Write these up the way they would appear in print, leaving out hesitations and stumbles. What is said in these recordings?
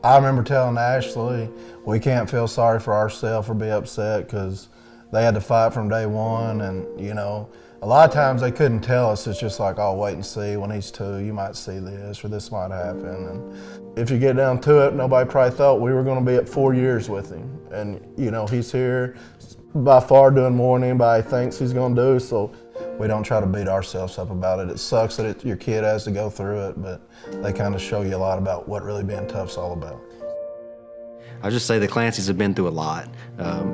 I remember telling Ashley, we can't feel sorry for ourselves or be upset because they had to fight from day one, and you know, a lot of times they couldn't tell us. It's just like, oh, wait and see. When he's 2, you might see this or this might happen. And if you get down to it, nobody probably thought we were going to be at 4 years with him. And you know, he's here by far doing more than anybody thinks he's going to do. So we don't try to beat ourselves up about it. It sucks that your kid has to go through it, but they kind of show you a lot about what really being tough's all about. I'll just say the Clancys have been through a lot.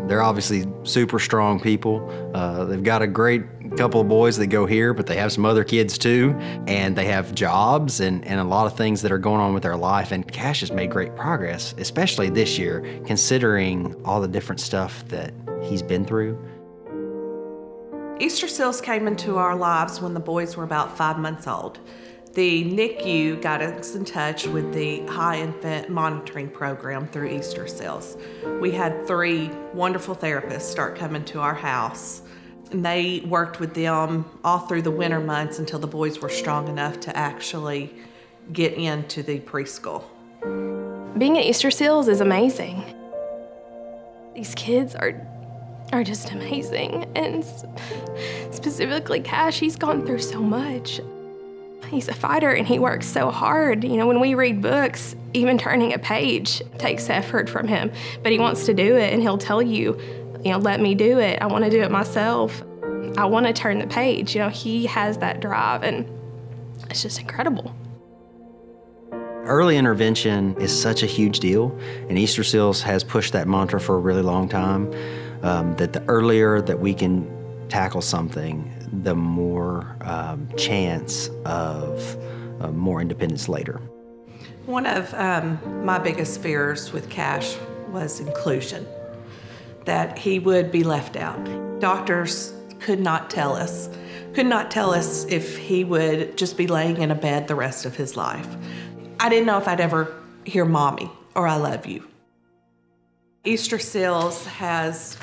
They're obviously super strong people. They've got a great couple of boys that go here, but they have some other kids too, and they have jobs and a lot of things that are going on with their life, and Cash has made great progress, especially this year, considering all the different stuff that he's been through. Easterseals came into our lives when the boys were about 5 months old. The NICU got us in touch with the high infant monitoring program through Easterseals. We had 3 wonderful therapists start coming to our house, and they worked with them all through the winter months until the boys were strong enough to actually get into the preschool. Being at Easterseals is amazing. These kids are just amazing, and specifically Cash, he's gone through so much. He's a fighter and he works so hard. You know, when we read books, even turning a page takes effort from him, but he wants to do it, and he'll tell you, you know, let me do it. I want to do it myself. I want to turn the page. You know, he has that drive, and it's just incredible. Early intervention is such a huge deal, and Easterseals has pushed that mantra for a really long time, that the earlier that we can tackle something, the more chance of more independence later. One of my biggest fears with Cash was inclusion, that he would be left out. Doctors could not tell us if he would just be laying in a bed the rest of his life. I didn't know if I'd ever hear mommy or I love you. Easterseals has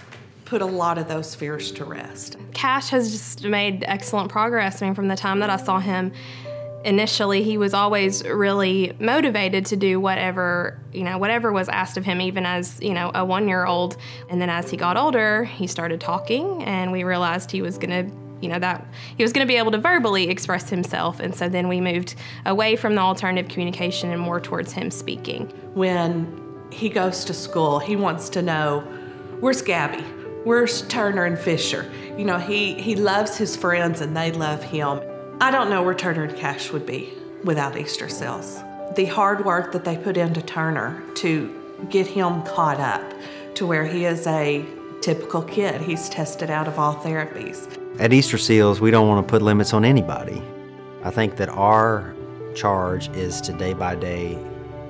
put a lot of those fears to rest. Cash has just made excellent progress. I mean, from the time that I saw him initially, he was always really motivated to do whatever was asked of him, even as, you know, a 1-year-old. And then as he got older, he started talking, and we realized he was gonna be able to verbally express himself. And so then we moved away from the alternative communication and more towards him speaking. When he goes to school, he wants to know, where's Gabby? Where's Turner and Fisher? You know, he loves his friends and they love him. I don't know where Turner and Cash would be without Easterseals. The hard work that they put into Turner to get him caught up to where he is a typical kid. He's tested out of all therapies. At Easterseals, we don't want to put limits on anybody. I think that our charge is to day by day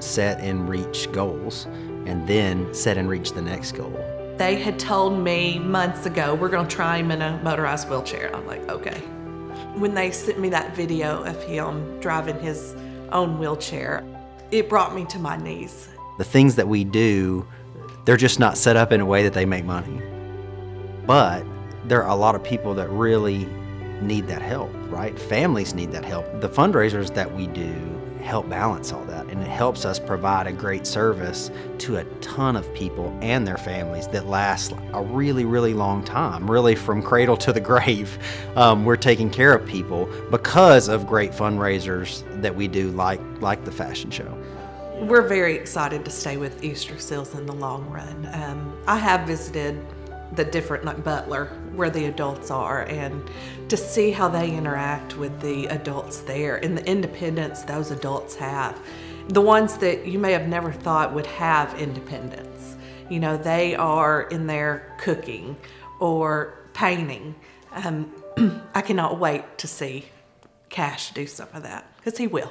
set and reach goals, and then set and reach the next goal. They had told me months ago, we're gonna try him in a motorized wheelchair. I'm like, okay. When they sent me that video of him driving his own wheelchair, it brought me to my knees. The things that we do, they're just not set up in a way that they make money. But there are a lot of people that really need that help, right? Families need that help. The fundraisers that we do help balance all that, and it helps us provide a great service to a ton of people and their families that last a really, really long time, really from cradle to the grave. We're taking care of people because of great fundraisers that we do, like the fashion show. We're very excited to stay with Easterseals in the long run. I have visited the different, like Butler, where the adults are, and to see how they interact with the adults there and the independence those adults have. The ones that you may have never thought would have independence. You know, they are in there cooking or painting. I cannot wait to see Cash do some of that, because he will.